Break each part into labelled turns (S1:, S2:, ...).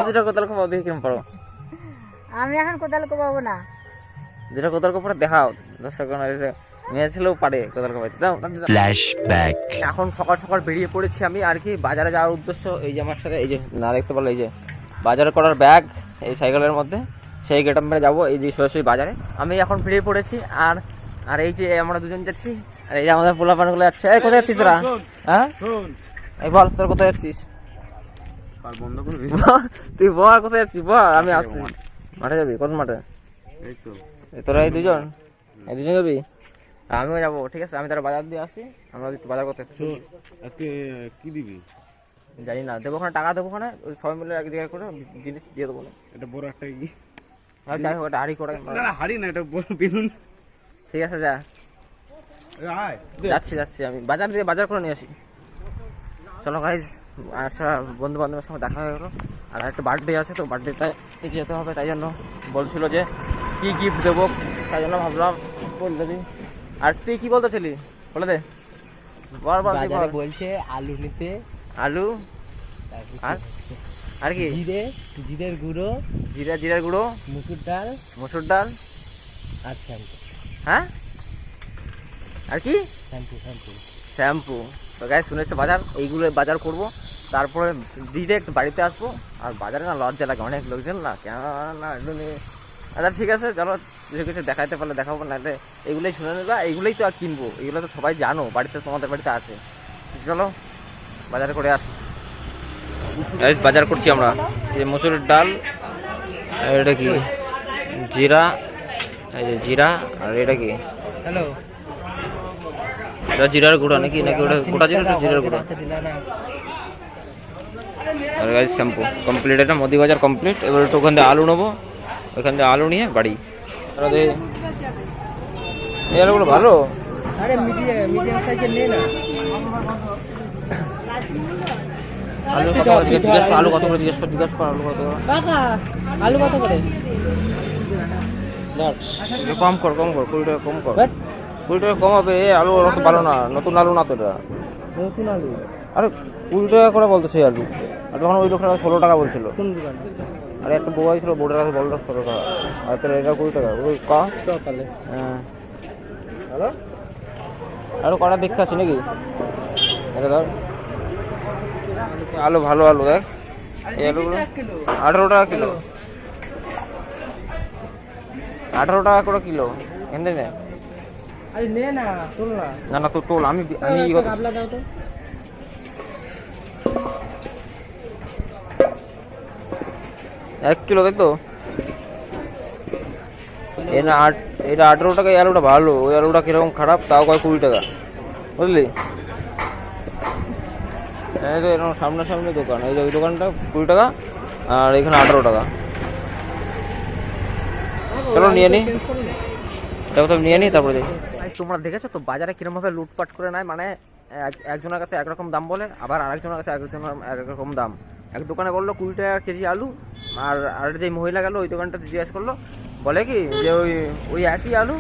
S1: দুটো কোদাল কোপাও, দেখি কিরম পারো।
S2: আমি এখন কোদাল কোপাবো না।
S1: দুটো কোদাল কোপারে দেখাও, দর্শক মেয়ে ছেলেও পারে কোদাল কোপাইতে। দাও।
S3: ফ্ল্যাশব্যাক।
S1: এখন সকাল সকাল বেরিয়ে পড়েছি আমি আর কি বাজারে যাওয়ার উদ্দেশ্য। এই যে আমার সাথে এই যে না দেখতে পারলো, এই যে বাজার করার ব্যাগ এই সাইকেলের মধ্যে, সেই গেট মেরে যাবো এই যে সরাসরি বাজারে। আমি এখন বেরিয়ে পড়েছি আর আর এই যে আমরা দুজন যাচ্ছি, আর এই যে আমাদের পোলাপানগুলো যাচ্ছে। এই কোথায় যাচ্ছিস তোরা? হ্যাঁ এই বল, তোর কোথায় যাচ্ছিস?
S4: বন্ধ করবি?
S1: তুই বল কোথায় যাচ্ছিস বল, আমি আসছি। মাঠে যাবি? কোন মাঠে?
S4: এই তো
S1: তোরা এই দুজন যাবি? আমিও যাবো, ঠিক আছে। আমি তারা বাজার দিয়ে আসি, আমরা একটু বাজার করতে।
S4: আজকে কি দিবি?
S1: জানি না, দেবো ওখানে টাকা দেবো, ওখানে সবাই মিলে এক জায়গায় করে জিনিস দিয়ে দেবো।
S4: এটা বড় একটা কি?
S1: যাই হোক, এটা হাড়ি করে।
S4: না হাড়ি না, এটা বড় বেলুন।
S1: ঠিক আছে যা, যাচ্ছি আমি বাজার দিয়ে বাজার করে নিয়ে আসি। চলো গাইজ, আচ্ছা বন্ধু বান্ধবের সঙ্গে দেখা হয়ে গেলো। আর একটা বার্থডে আছে, তো বার্থডেটায় যেতে হবে, তাই জন্য বলছিল যে কি গিফট দেবো, তাই জন্য ভাবলাম বলতে দিই। আর তুই কি বলতেছিলি বলে দে।
S5: বাজারে বলছে আলু নিতে,
S1: আলু আর আর কি?
S5: জিরের গুঁড়ো,
S1: জিরার গুঁড়ো, মসুর ডাল
S5: আর শ্যাম্পু।
S1: হ্যাঁ আর কি? শ্যাম্পু। তো গায়ে শুনেছে বাজার, এইগুলো বাজার করব, তারপরে ডিরেক্ট বাড়িতে আসবো। আর বাজারে না লজ্জা লাগে, অনেক লোকজন না, কেন না একটু নিয়ে। আচ্ছা ঠিক আছে, চলো কিছু দেখাইতে পারলে দেখাবো, নাহলে এইগুলোই শুনে নেবা। এইগুলোই তো আর কিনবো, এগুলো তো সবাই জানো, বাড়িতে তোমাদের বাড়িতে আছে। চলো বাজার করে আসি। বাজার করছি আমরা, এই যে মসুরের ডাল, এটা কি জিরা, এই যে জিরা, আর এটা কি?
S5: হ্যালো,
S1: এটা জিরার গুঁড়া নাকি ওটা গোটা জিরা, জিরার গুঁড়া। আর গাইস শ্যাম্পু কমপ্লিট, এটা মোদি বাজার কমপ্লিট। এবার একটু ওখান থেকে আলু নেবো, ওইখান থেকে আলু নিয়ে বাড়ি। এই আলুগুলো ভালো।
S5: আরে মিডিয়াম সাইজের নে না।
S1: আলু কত করে জিজ্ঞেস কর, আলু কত করে জিজ্ঞেস কর, আলু কত করে?
S5: কাকা আলু কত করে?
S1: কম কর 20 টাকা কম কর। 20 টাকা কম হবে, আলু অত ভালো না, নতুন আলু না তো এটা।
S5: নতুন আলু?
S1: আরে 20 টাকা করে বলতেছে আলু, আর তখন ওই লোকটা 16 টাকা বলছিল।
S5: কোন দোকানে?
S1: আরে একটা বই ছিল, বোর্ডের কাছে বললো 16 টাকা, আর তোর এটা 20 টাকা। ওই কা
S5: সকালে।
S1: হ্যাঁ হ্যালো, আলু কটা দেখতে আছি নাকি? এটা ধর আলু, ভালো আলু দেখ। এই আলুগুলো 18 টাকা কিলো, 18 টাকা করে কিলো। এনে নে।
S5: আরে নে না, তোল না।
S1: না তো টোল, আমি ই করতে।
S5: গাবলা দাও তো।
S1: 1 কিলো দেখতো। এটা 18 টাকা। এই আলুটা ভালো, ওই আলুটা কিরকম খারাপ, তাও কয় 20 টাকা, বুঝলি? এই তো এরকম সামনাসামনি দোকান, এই যে ওই দোকানটা 20 টাকা, আর এখানে 18 টাকা। চলো নিয়ে নিই, দেখো তো নিয়ে নিই, তারপরে দেখি। তোমরা দেখেছো তো বাজারে কিরমভাবে লুটপাট করে নেয়, মানে একজনের কাছে একরকম দাম বলে, আবার আরেকজনের কাছে এক রকম দাম। এক দোকানে বললো 20 টাকা কেজি আলু, আর যে মহিলা গেল ওই দোকানটাতে জিজ্ঞেস করলো, বলে কি যে ওই একই আলু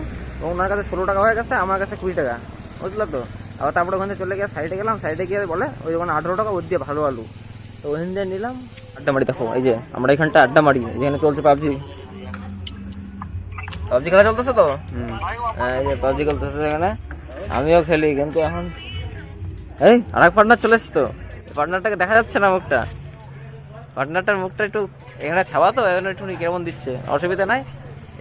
S1: ওনার কাছে 16 টাকা হয়ে গেছে, আমার কাছে 20 টাকা, বুঝলো তো? আবার তারপরে ওখানে চলে গিয়ে সাইডে গেলাম, সাইডে গিয়ে বলে ওই দোকানে 18 টাকা, ওর দিয়ে ভালো আলু। তো ওখান দিয়ে নিলাম। আড্ডা মারি, দেখো এই যে আমরা এখানটা আড্ডা মারি, এখানে চলছে পাবজি খেলা চলতেছে তো। এই যে পাবজি খেলতেছে এখানে, আমিও খেলি, কিন্তু এখন এই আরেক পার্টনার চলে এসছি। তো পার্টনারটাকে দেখা যাচ্ছে না মুখটা, পার্টনারটার মুখটা একটু এখানে ছাওয়া, তো এখানে একটু কেমন দিচ্ছে, অসুবিধা নাই।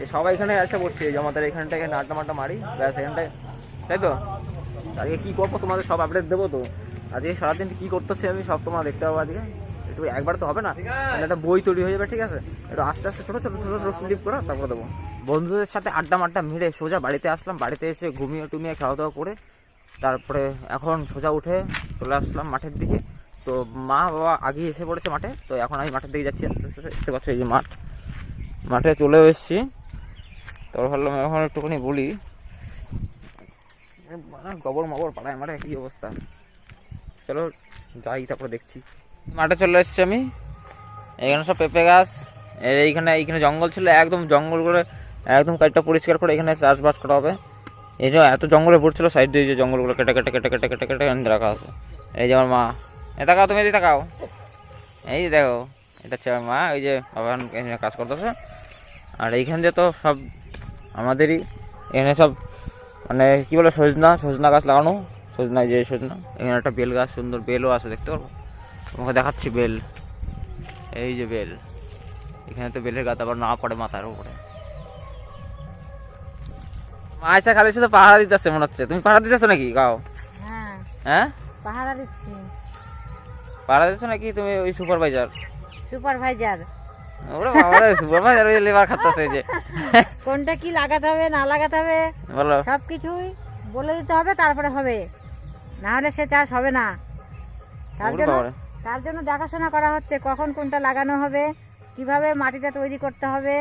S1: এই সবাই এখানে এসে পড়ছে, যে আমাদের এখানটায় আড্ডা মাড্ডা মারি, ব্যাস এখানটায়, তাই তো? আজকে কী করবো তোমাদের সব আপডেট দেবো। তো আজকে সারাদিন কী করতেছি আমি সব তোমরা দেখতে পাবো আজকে। একটু একবার তো হবে না, একটা বই তৈরি হয়ে যাবে, ঠিক আছে? একটু আস্তে আস্তে ছোটো ছোটো ছোটো ছোটো ক্লিপ করে তারপরে দেবো। বন্ধুদের সাথে আড্ডা মাড্ডা মেরে সোজা বাড়িতে আসলাম, বাড়িতে এসে ঘুমিয়ে টুমিয়ে খাওয়া দাওয়া করে তারপরে এখন সোজা উঠে চলে আসলাম মাঠের দিকে। তো মা বাবা আগে এসে পড়েছে মাঠে, তো এখন আমি মাঠের দিকে যাচ্ছি আস্তে আস্তে। দেখতে পাচ্ছ এই যে মাঠে চলে এসেছি। তারপর ভাবলাম এখন একটুখানি বলি, গোবর মবর পাড়ায় মাঠে কী অবস্থা। চলো যাই, তারপরে দেখছি। মাঠে চলে এসেছি আমি, এখানে সব পেঁপে গাছ, এইখানে জঙ্গল ছিল, একদম জঙ্গল করে একদম কাজটা পরিষ্কার করে এখানে চাষবাস করা হবে। এই যে এত জঙ্গলে ভরছিল, সাইড দিয়ে যে জঙ্গলগুলো কেটে কেটে কেটে কেটে কেটে কেটে রাখা আছে। এই যে আমার মা, এ তাকাও, তুমি এদিকে তাকাও, এই দেখো এটা হচ্ছে আমার মা, ওই যে বাবা এখানে কাজ করতেছে। আর এইখান দিয়ে তো সব আমাদেরই, এখানে সব মানে কি বলে সজনা গাছ লাগানো, সজনা যে সজনা, এখানে একটা বেল গাছ, সুন্দর বেলও আছে দেখতে পারবো, তোমাকে দেখাচ্ছি বেল। এই যে বেল, এখানে তো বেলের গাছ আবার না পড়ে মাথার উপরে। মা এসে খালি শুধু পাহারা দিতেছে মনে হচ্ছে। তুমি পাহারা দিতেছো নাকি গাও?
S2: হ্যাঁ,
S1: হ্যাঁ
S2: পাহারা দিচ্ছি।
S1: পাহারা দিচ্ছ নাকি তুমি? ওই সুপারভাইজার
S2: সুপারভাইজার
S1: ওরে বাবা, সুপারভাইজার ওই লেবার খাচ্ছে যে
S2: কোনটা কি লাগাতে হবে না লাগাতে হবে
S1: বলো।
S2: সবকিছুই বলে দিতে হবে, তারপরে হবে, না হলে সে চাষ হবে না।
S1: ওরে বাবারে।
S2: তার জন্য দেখাশোনা করা হচ্ছে, কখন কোনটা লাগানো হবে, কিভাবে মাটিটা তৈরি করতে হবে,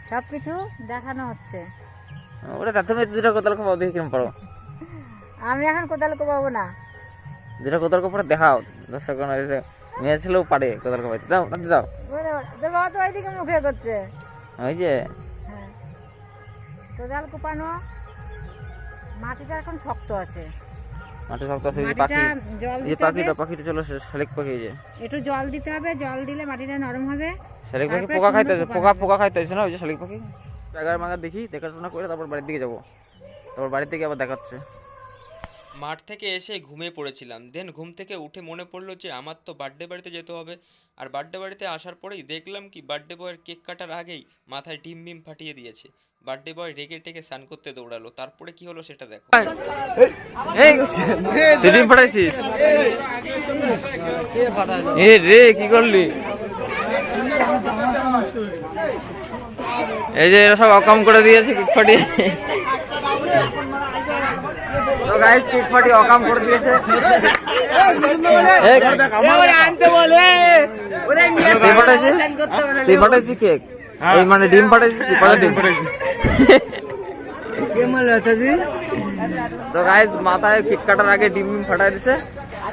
S2: সবকিছু দেখানো হচ্ছে।
S1: ওরে তা তুমি দুটো কোদাল কোপাও দেখি কেমন পারো।
S2: আমি এখন কোদাল কোপাবো না।
S1: দুটো কোদাল কোপারে দেখাও দর্শক, মেয়ে ছেলেও পারে কোদাল কোপাইতে, দাও তাতে দাও।
S2: ওরে বাবা, তোর বাবা তো ওইদিকে মুখে করছে।
S1: ওই যে
S2: হ্যাঁ, কোদাল কোপানো, মাটিটা এখন শক্ত আছে,
S1: মাটি শক্ত আছে।
S2: মাটিটা
S1: পাখি,
S2: জল
S1: এই
S2: দিতে
S1: পাখিটা
S2: হবে,
S1: পাখিটা চলো শালিক পাখি, যে
S2: একটু জল দিতে হবে, জল দিলে মাটিটা নরম হবে।
S1: শালিক পাখি
S2: তারপরে
S1: পোকা
S2: সুন্দর
S1: খাইতেছে,
S2: কোপানো
S1: পোকা খাইতেছে না ওই যে শালিক পাখি। জায়গার মাগা দেখি, দেখাশোনা করে তারপর বাড়ির দিকে যাবো, তারপর বাড়ির থেকে আবার দেখাচ্ছে।
S3: মাঠ থেকে এসে ঘুমিয়ে পড়েছিলাম। দেন ঘুম থেকে উঠে মনে পড়লো যে আমার তো বার্থডে বাড়িতে যেতে হবে। আর বার্থডে বাড়িতে আসার পরেই দেখলাম কি বার্থডে বয়ের কেক কাটার আগেই মাথায় ডিম বিম ফাটিয়ে দিয়েছে। বার্থডে বয় রেগে টেগে স্নান করতে দৌড়ালো। তারপরে কি হলো সেটা দেখো।
S1: এই তুই ডিম ফাটাইছিস? এ রে কি করলি? এই যে এরা সব অকাম করে দিয়েছে কেক ফাটিয়ে। তো গাইস কেক ফাটিয়ে অকাম করে দিয়েছে। তুই ফাটাইছিস? তুই ফাটাইছিস কেক? এই মানে ডিম ফাটাইছিস কি? কত ডিম ফাটাইছিস? তো গাইস মাথায় কেক কাটার আগে ডিম ফাটাই দিছে।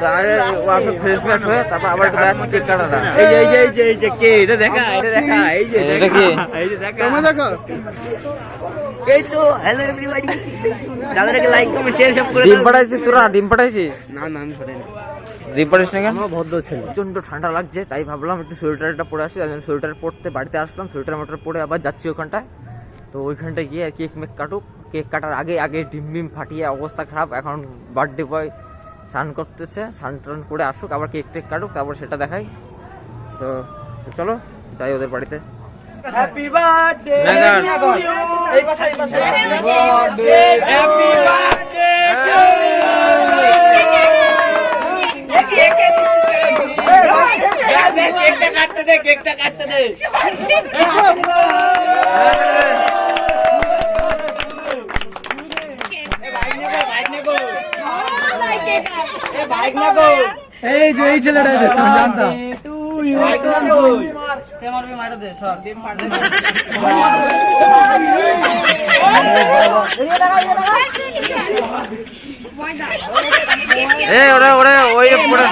S1: তো আগে ওয়াশে ফ্রেশ ফ্রেশ হয়ে তারপর আবার একটু দেখাচ্ছি কেক কাটাটা। এই যে কে এটা দেখা, এটা দেখা, এই যে এটা কি? এই যে দেখা, তোমরা দেখো। এই তো হ্যালো এভরিবডি, দাদাকে লাইক কমেন্ট শেয়ার সব করে। ডিম ফাটাইছিস তোরা? ডিম ফাটাইছিস?
S4: না না আমি ফাটাইনি।
S1: ডিম ফাটাইছিস না কেন?
S4: ভদ্র ছেলে।
S1: প্রচন্ড ঠান্ডা লাগছে, তাই ভাবলাম একটু সোয়েটারটা পরে আসি। আমি সোয়েটার পরতে বাড়িতে আসলাম, সোয়েটার মোটর পরে আবার যাচ্ছি ওখানটায়। তো ওইখানটায় গিয়ে কেক মেক কাটুক, কেক কাটার আগে ডিম বিম ফাটিয়ে অবস্থা খারাপ। এখন বার্থডে বয় স্নান করতেছে, স্নান টান করে আসুক, আবার কেক টেক কাটুক, তারপর সেটা দেখাই। তো চলো যাই ওদের বাড়িতে। হ্যাপি বার্থডে টু ইউ, এই পাশে এই পাশে। Happy birthday, happy birthday to you. কেকটা কাটতে দে।
S5: এই যে এই ছেলেটা জানতাম।
S1: ওরে ওরে ওই পুরো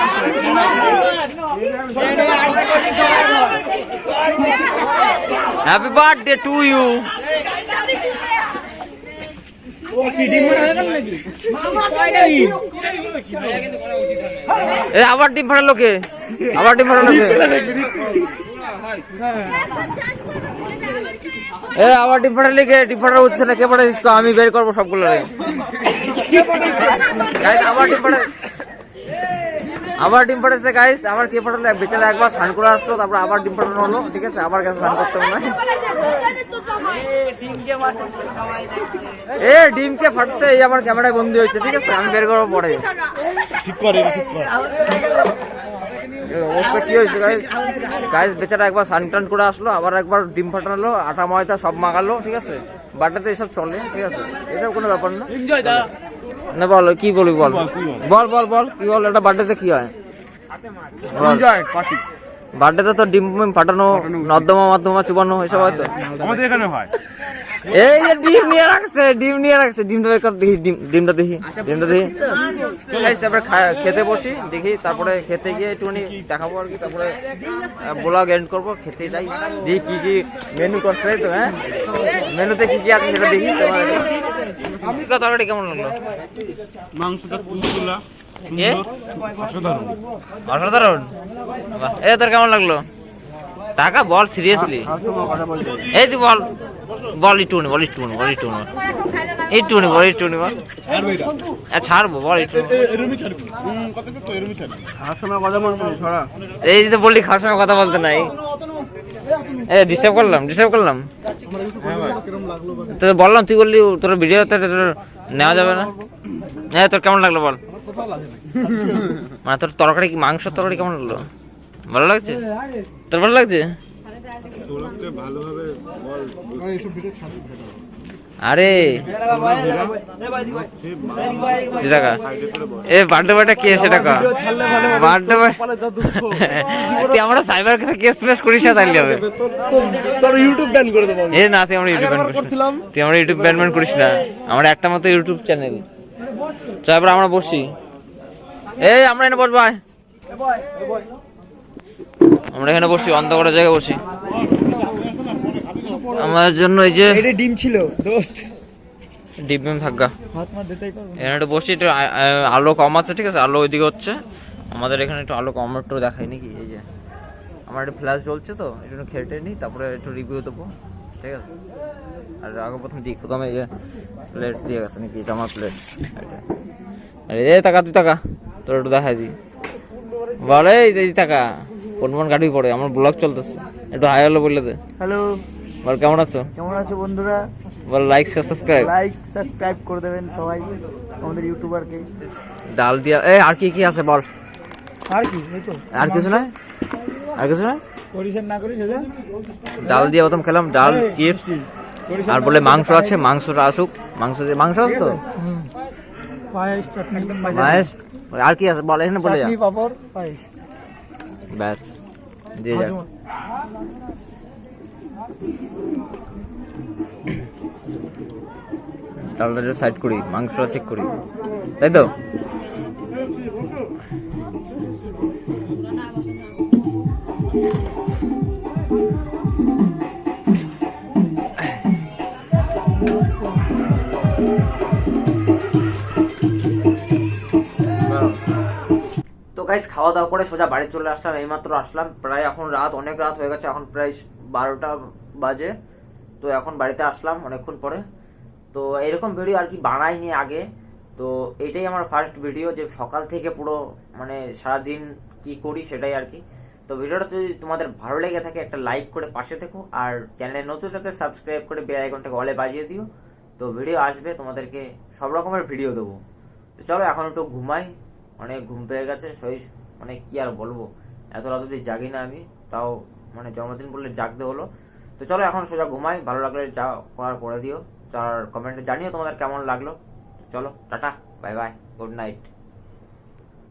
S1: হ্যাপি বার্থডে টু ইউ। আবার ডিম ফাটালো কে? আবার ডিম ফাটালো কে? আবার ডিম ফাটালি কে? ডিম ফাটা হচ্ছে না, কে ফাটাইছিস? আমি বের করবো সবগুলো। আবার ডিম ফাটাচ্ছে গাইস, আবার কে ফাটালো? বেচারা একবার স্নান করে আসলো, তারপর আবার ডিম ফাটানো হলো। ঠিক আছে, আবার গেছে স্নান করতে হবে না। ডিমকে ফাটছে, এই আমার ক্যামেরায় বন্দি হয়েছে। ঠিক আছে, আমি বের করবো পরে। অবস্থা কি হয়েছে গাইস? বেচারা একবার স্নান টান করে আসলো, আবার একবার ডিম ফাটানো, আটা ময়দা সব মাগালো। ঠিক আছে, বার্থডেতে এসব চলে। ঠিক আছে, এসব কোনো ব্যাপার না। না বল কি বলি, বল বল বল বল কি বল? এটা বার্থডেতে কি হয়? বার্থডেতে তো ডিম ফাটানো, নর্দমা মাধ্যমা চুবানো, এসব হয়তো
S4: আমাদের এখানে হয়।
S1: এই যে ডিম নিয়ে রাখছে, ডিমটা বের কর, দেখি ডিমটা দেখি। তারপরে খেতে বসি, দেখি। তারপরে খেতে গিয়ে একটুখানি দেখাবো আর কি। তারপরে ব্লগ এন্ড করবো, খেতে যাই, দেখি কি কি মেনু করছে। তো হ্যাঁ, মেনুতে কি কি আছে সেটা দেখি। তরকারি কেমন লাগলো?
S4: মাংসটা কুলকুলা
S1: অসাধারণ। তোর কেমন লাগলো? টাকা বল সিরিয়াসলি, এই তুই বল বল একটুখানি, বল একটুখানি, বল একটুখানি, একটুখানি বল, একটুখানি বল, ছাড়বো বল একটু। এই যে বললি খাওয়ার সময় কথা বলতে নাই, ডিস্টার্ব করলাম তো বললাম, তুই বললি তোর ভিডিও নেওয়া যাবে না। হ্যাঁ তোর কেমন লাগলো বল, মানে তোর তরকারি কি মাংস তরকারি কেমন লাগলো, ভালো লাগছে তোর, ভালো লাগছে? আরে টাকা এ বার্থডে কে সেটা কা বার্থডে তুই আমরা সাইবার ক্যাফে কেস মেস করিস না, তাইলে হবে
S5: তোর ইউটিউব ব্যান করে দেবো।
S1: এ না, তুই আমরা ইউটিউব ব্যান করছিলাম, তুই আমরা ইউটিউব ব্যান করিস না, আমরা একটা মতো ইউটিউব চ্যানেল। তারপর আমরা বসি, এই আমরা এখানে বসবো, আমরা এখানে বসি, অন্ধকার জায়গায় বসি। আমার জন্য এই যে
S5: এটা ডিম ছিল দোস্ত,
S1: ডিম থাকা
S5: হাত মা দিতেই পারবো।
S1: এখানে একটু বসি, একটু আলো কম আছে, ঠিক আছে, আলো ওইদিকে হচ্ছে, আমাদের এখানে একটু আলো কম, একটু দেখাই নাকি। এই যে আমার একটু ফ্ল্যাশ জ্বলছে তো, একটু খেটে নিই, তারপরে একটু রিভিউ দেবো, ঠিক আছে। আর আগে প্রথমে এই যে প্লেট দিয়ে গেছে নাকি, এটা আমার প্লেট, এ টাকা তুই টাকা তোর একটু দেখাই দিই, বলে এই টাকা কোন গাড়ি পড়ে, আমার ব্লগ চলতেছে, একটু হাই হলো বললে দে।
S5: হ্যালো,
S1: বল কেমন আছো,
S5: কেমন আছো বন্ধুরা?
S1: বল লাইক সাবস্ক্রাইব
S5: করে দেবেন সবাই আমাদের ইউটিউবারকে।
S1: ডাল দিয়া আর কি আছে বল,
S5: আর কি এই তো,
S1: আর কিছু না, আর কিছু না,
S5: করিস না করিস এটা।
S1: ডাল দিয়ে প্রথম খেলাম, ডাল চিপস, আর বলে মাংস আছে, মাংসটা আসুক, মাংস আছে তো,
S5: পায়েস চাটনি একদম
S1: পায়েস, আর কি আছে বল, এখানে বলে যা,
S5: চাটনি পাপড় পায়েস
S1: ব্যাস দিয়ে যা। ডালটা সাইড করি, মাংসটা চেক করি, তাই তো। তো গাইস খাওয়া দাওয়া করে সোজা বাড়ি চলে আসলাম, এইমাত্র আসলাম, প্রায় এখন অনেক রাত হয়ে গেছে, এখন প্রায় 12টা বাজে। তো এখন বাড়িতে আসলাম অনেকক্ষণ পরে। তো এরকম ভিডিও আর কি বানাইনি আগে, তো এটাই আমার ফার্স্ট ভিডিও, যে সকাল থেকে পুরো মানে সারাদিন কি করি সেটাই আর কি। তো ভিডিওটা যদি তোমাদের ভালো লেগে থাকে একটা লাইক করে পাশে থেকো, আর চ্যানেলে নতুন থাকলে সাবস্ক্রাইব করে বেল আইকনটাকে অলে বাজিয়ে দিও। তো ভিডিও আসবে, তোমাদেরকে সব রকমের ভিডিও দেবো। তো চলো এখন একটু ঘুমাই, অনেক ঘুম পেয়ে গেছে, মানে কি আর বলবো, এত রাত অব্দি জাগি না আমি, তাও মানে জন্মদিন বললে জাগতে হলো। তো চলো এখন সোজা ঘুমাই, ভালো লাগলে যা করার করে দিও, আর কমেন্টে জানিও তোমাদের কেমন লাগলো। চলো tata, bye bye, good night.